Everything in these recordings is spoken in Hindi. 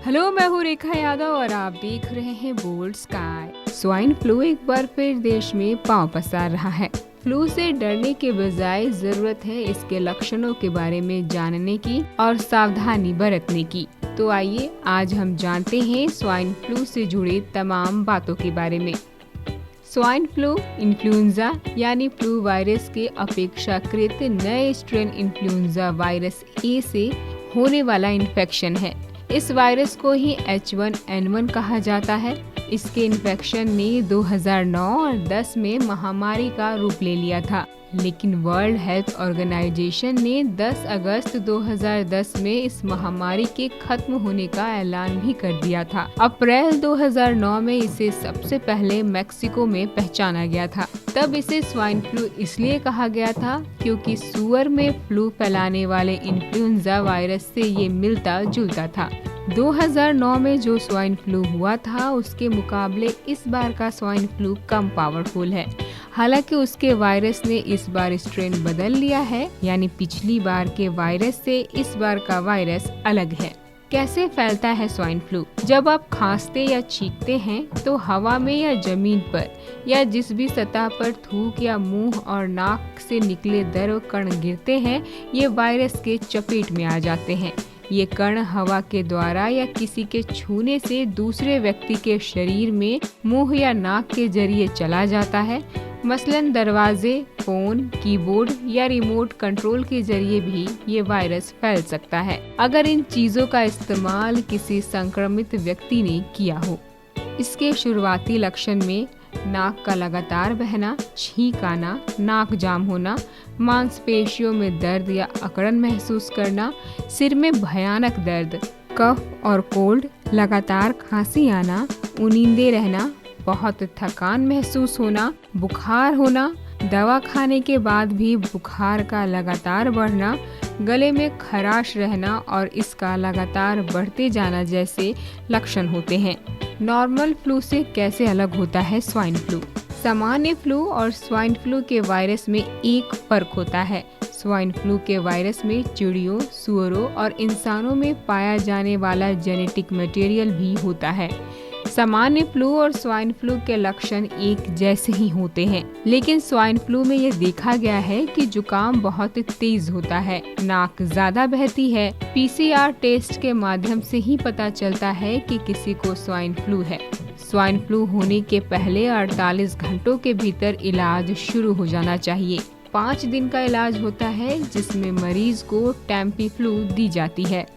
हेलो, मैं हूँ रेखा यादव और आप देख रहे हैं बोल्ड स्काई। स्वाइन फ्लू एक बार फिर देश में पांव पसार रहा है। फ्लू से डरने के बजाय जरूरत है इसके लक्षणों के बारे में जानने की और सावधानी बरतने की। तो आइए आज हम जानते हैं स्वाइन फ्लू से जुड़े तमाम बातों के बारे में। स्वाइन फ्लू इन्फ्लुएंजा यानी फ्लू वायरस के अपेक्षाकृत नए स्ट्रेन इन्फ्लुएंजा वायरस ए से होने वाला इन्फेक्शन है। इस वायरस को ही H1N1 कहा जाता है। इसके इन्फेक्शन ने 2009 और 10 में महामारी का रूप ले लिया था, लेकिन वर्ल्ड हेल्थ ऑर्गेनाइजेशन ने 10 अगस्त 2010 में इस महामारी के खत्म होने का ऐलान भी कर दिया था। अप्रैल 2009 में इसे सबसे पहले मेक्सिको में पहचाना गया था। तब इसे स्वाइन फ्लू इसलिए कहा गया था क्योंकि सुअर में फ्लू फैलाने वाले इन्फ्लुएंजा वायरस से ये मिलता जुलता था। 2009 में जो स्वाइन फ्लू हुआ था उसके मुकाबले इस बार का स्वाइन फ्लू कम पावरफुल है। हालांकि उसके वायरस ने इस बार स्ट्रेन बदल लिया है, यानी पिछली बार के वायरस से इस बार का वायरस अलग है। कैसे फैलता है स्वाइन फ्लू? जब आप खांसते या छींकते हैं तो हवा में या जमीन पर या जिस भी सतह पर थूक या मुंह और नाक से निकले द्रव कण गिरते हैं, ये वायरस के चपेट में आ जाते हैं। ये कण हवा के द्वारा या किसी के छूने से दूसरे व्यक्ति के शरीर में मुंह या नाक के जरिए चला जाता है। मसलन दरवाजे, फोन, कीबोर्ड या रिमोट कंट्रोल के जरिए भी ये वायरस फैल सकता है, अगर इन चीजों का इस्तेमाल किसी संक्रमित व्यक्ति ने किया हो। इसके शुरुआती लक्षण में नाक का लगातार बहना, छींक आना, नाक जाम होना, मांसपेशियों में दर्द या अकड़न महसूस करना, सिर में भयानक दर्द, कफ और कोल्ड, लगातार खांसी आना, ऊनींदे रहना, बहुत थकान महसूस होना, बुखार होना, दवा खाने के बाद भी बुखार का लगातार बढ़ना, गले में खराश रहना और इसका लगातार बढ़ते जाना जैसे लक्षण होते हैं। नॉर्मल फ्लू से कैसे अलग होता है स्वाइन फ्लू? सामान्य फ्लू और स्वाइन फ्लू के वायरस में एक फर्क होता है। स्वाइन फ्लू के वायरस में चिड़ियों, सुअरों और इंसानों में पाया जाने वाला जेनेटिक मटेरियल भी होता है। सामान्य फ्लू और स्वाइन फ्लू के लक्षण एक जैसे ही होते हैं, लेकिन स्वाइन फ्लू में यह देखा गया है कि जुकाम बहुत तेज होता है, नाक ज्यादा बहती है। PCR टेस्ट के माध्यम से ही पता चलता है कि किसी को स्वाइन फ्लू है। स्वाइन फ्लू होने के पहले 48 घंटों के भीतर इलाज शुरू हो जाना चाहिए। 5 दिन का इलाज होता है जिसमें मरीज को टैम्पीफ्लू दी जाती है।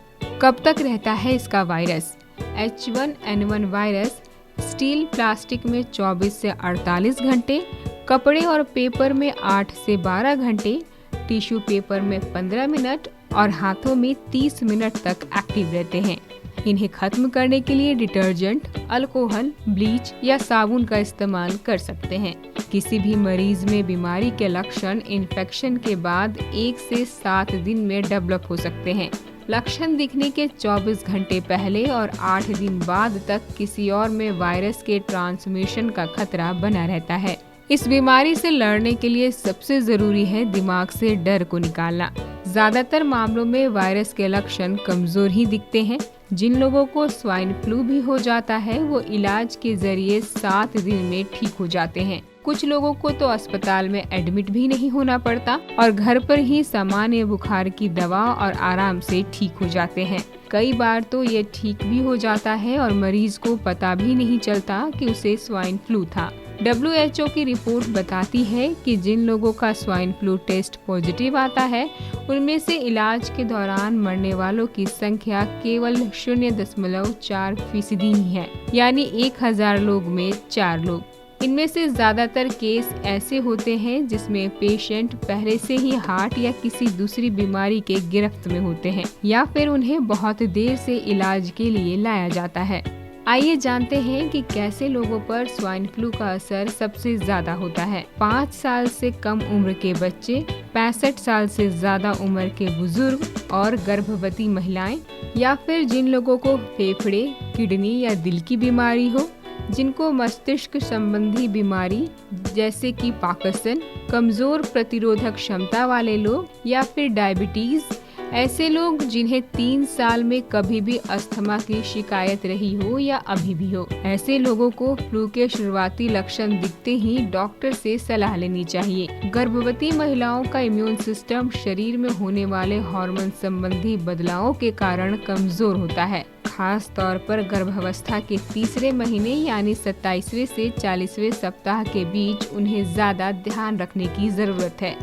कब तक रहता है इसका virus? H1N1 virus steel plastic में 24 से 48 घंटे, कपड़े और पेपर में 8 से 12 घंटे, टिश्यू पेपर में 15 मिनट और हाथों में 30 मिनट तक एक्टिव रहते हैं। इन्हें खत्म करने के लिए डिटर्जेंट, अल्कोहल, ब्लीच या साबुन का इस्तेमाल कर सकते हैं। किसी भी मरीज में बीमारी के लक्षण इन्फेक्शन के बाद 1 से 7 दिन में डेवलप हो सकते हैं। लक्षण दिखने के 24 घंटे पहले और 8 दिन बाद तक किसी और में वायरस के ट्रांसमिशन का खतरा बना रहता है। इस बीमारी से लड़ने के लिए सबसे जरूरी है दिमाग से डर को निकालना। ज्यादातर मामलों में वायरस के लक्षण कमजोर ही दिखते हैं। जिन लोगों को स्वाइन फ्लू भी हो जाता है वो इलाज के जरिए 7 दिन में ठीक हो जाते हैं। कुछ लोगों को तो अस्पताल में एडमिट भी नहीं होना पड़ता और घर पर ही सामान्य बुखार की दवा और आराम से ठीक हो जाते हैं। कई बार तो ये ठीक भी हो जाता है और मरीज को पता भी नहीं चलता कि उसे स्वाइन फ्लू था। WHO की रिपोर्ट बताती है कि जिन लोगों का स्वाइन फ्लू टेस्ट पॉजिटिव आता है उनमें से इलाज के दौरान मरने वालों की संख्या केवल 0.4% ही है, यानी 1000 लोग में 4 लोग। इनमें से ज्यादातर केस ऐसे होते हैं जिसमें पेशेंट पहले से ही हार्ट या किसी दूसरी बीमारी के गिरफ्त में होते हैं या फिर उन्हें बहुत देर से इलाज के लिए लाया जाता है। आइए जानते हैं कि कैसे लोगों पर स्वाइन फ्लू का असर सबसे ज्यादा होता है। 5 साल से कम उम्र के बच्चे, 65 साल से ज्यादा उम्र के बुजुर्ग और गर्भवती महिलाएं, या फिर जिन लोगों को फेफड़े, किडनी या दिल की बीमारी हो, जिनको मस्तिष्क संबंधी बीमारी जैसे कि पार्किंसन, कमजोर प्रतिरोधक क्षमता वाले लोग या फिर डायबिटीज, ऐसे लोग जिन्हें 3 साल में कभी भी अस्थमा की शिकायत रही हो या अभी भी हो, ऐसे लोगों को फ्लू के शुरुआती लक्षण दिखते ही डॉक्टर से सलाह लेनी चाहिए। गर्भवती महिलाओं का इम्यून सिस्टम शरीर में होने वाले हार्मोन संबंधी बदलावों के कारण कमजोर होता है। खास तौर पर गर्भावस्था के तीसरे महीने यानी 27वें से 40वें सप्ताह के बीच उन्हें ज्यादा ध्यान रखने की जरूरत है।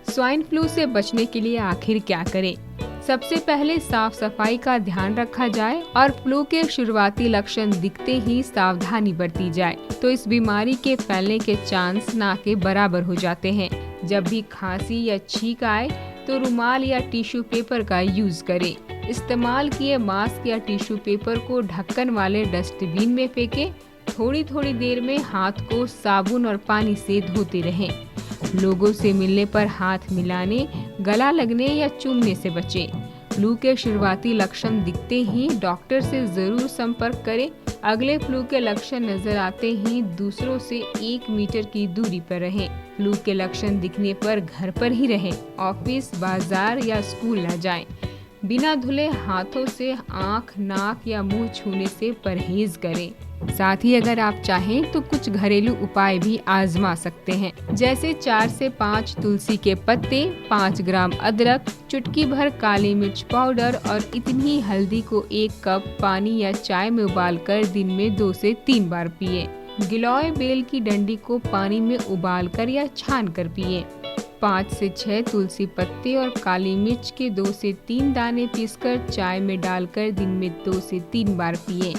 स्वाइन फ्लू से बचने के लिए आखिर क्या करें? सबसे पहले साफ सफाई का ध्यान रखा जाए और फ्लू के शुरुआती लक्षण दिखते ही सावधानी बरती जाए तो इस बीमारी के फैलने के चांस ना के बराबर हो जाते हैं। जब भी खांसी या छींक आए तो रुमाल या टिश्यू पेपर का यूज करें। इस्तेमाल किए मास्क या टिश्यू पेपर को ढक्कन वाले डस्टबिन में फेंकें। थोड़ी थोड़ी देर में हाथ को साबुन और पानी से धोते रहें। लोगों से मिलने पर हाथ मिलाने, गला लगने या चूमने से बचें। फ्लू के शुरुआती लक्षण दिखते ही डॉक्टर से जरूर संपर्क करें। अगले फ्लू के लक्षण नजर आते ही दूसरों से 1 मीटर की दूरी पर रहें। फ्लू के लक्षण दिखने पर घर पर ही रहें। ऑफिस, बाजार या स्कूल न जाएं। बिना धुले हाथों से आंख, नाक या मुंह छूने से परहेज करें। साथ ही अगर आप चाहें तो कुछ घरेलू उपाय भी आजमा सकते हैं, जैसे 4 से 5 तुलसी के पत्ते, 5 ग्राम अदरक, चुटकी भर काली मिर्च पाउडर और इतनी हल्दी को 1 कप पानी या चाय में उबालकर दिन में 2 से 3 बार पिएं। गिलोय बेल की डंडी को पानी में उबालकर या छान कर पिएं। 5 से 6 तुलसी पत्ते और काली मिर्च के 2 से 3 दाने पीसकर चाय में डालकर दिन में 2 से 3 बार पिएं।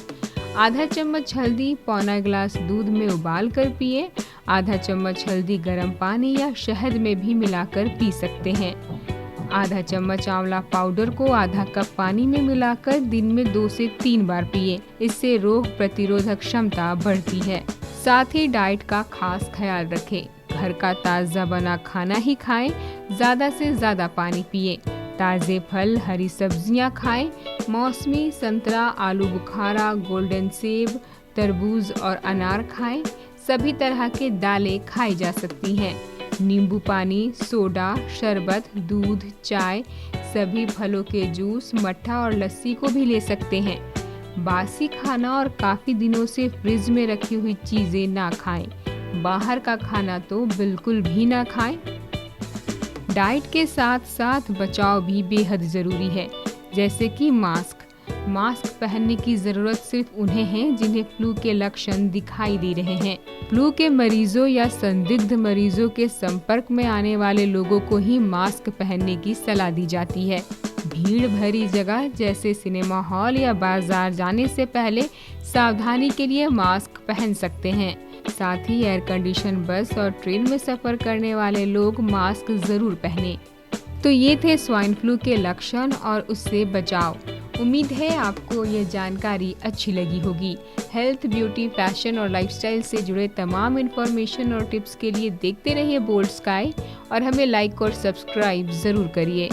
आधा चम्मच हल्दी पौना गिलास दूध में उबाल कर पिए। आधा चम्मच हल्दी गर्म पानी या शहद में भी मिलाकर पी सकते हैं। आधा चम्मच आंवला पाउडर को आधा कप पानी में मिलाकर दिन में 2 से 3 बार पिए। इससे रोग प्रतिरोधक क्षमता बढ़ती है। साथ ही डाइट का खास ख्याल रखें। घर का ताज़ा बना खाना ही खाएं। ज़्यादा से ज़्यादा पानी पिए। ताज़े फल, हरी सब्जियां खाएं। मौसमी संतरा, आलू बुखारा, गोल्डन सेब, तरबूज और अनार खाएं। सभी तरह के दालें खाई जा सकती हैं। नींबू पानी, सोडा, शरबत, दूध, चाय, सभी फलों के जूस, मट्ठा और लस्सी को भी ले सकते हैं। बासी खाना और काफ़ी दिनों से फ्रिज में रखी हुई चीज़ें ना खाएं। बाहर का खाना तो बिल्कुल भी ना खाएं। डाइट के साथ साथ बचाव भी बेहद ज़रूरी है, जैसे कि मास्क पहनने की ज़रूरत सिर्फ उन्हें है जिन्हें फ्लू के लक्षण दिखाई दे रहे हैं। फ्लू के मरीजों या संदिग्ध मरीजों के संपर्क में आने वाले लोगों को ही मास्क पहनने की सलाह दी जाती है। भीड़ भरी जगह जैसे सिनेमा हॉल या बाजार जाने से पहले सावधानी के लिए मास्क पहन सकते हैं। साथ ही एयर कंडीशन बस और ट्रेन में सफर करने वाले लोग मास्क जरूर पहनें। तो ये थे स्वाइन फ्लू के लक्षण और उससे बचाव। उम्मीद है आपको ये जानकारी अच्छी लगी होगी। हेल्थ, ब्यूटी, फैशन और लाइफस्टाइल से जुड़े तमाम इन्फॉर्मेशन और टिप्स के लिए देखते रहिए बोल्ड स्काई और हमें लाइक और सब्सक्राइब जरूर करिए।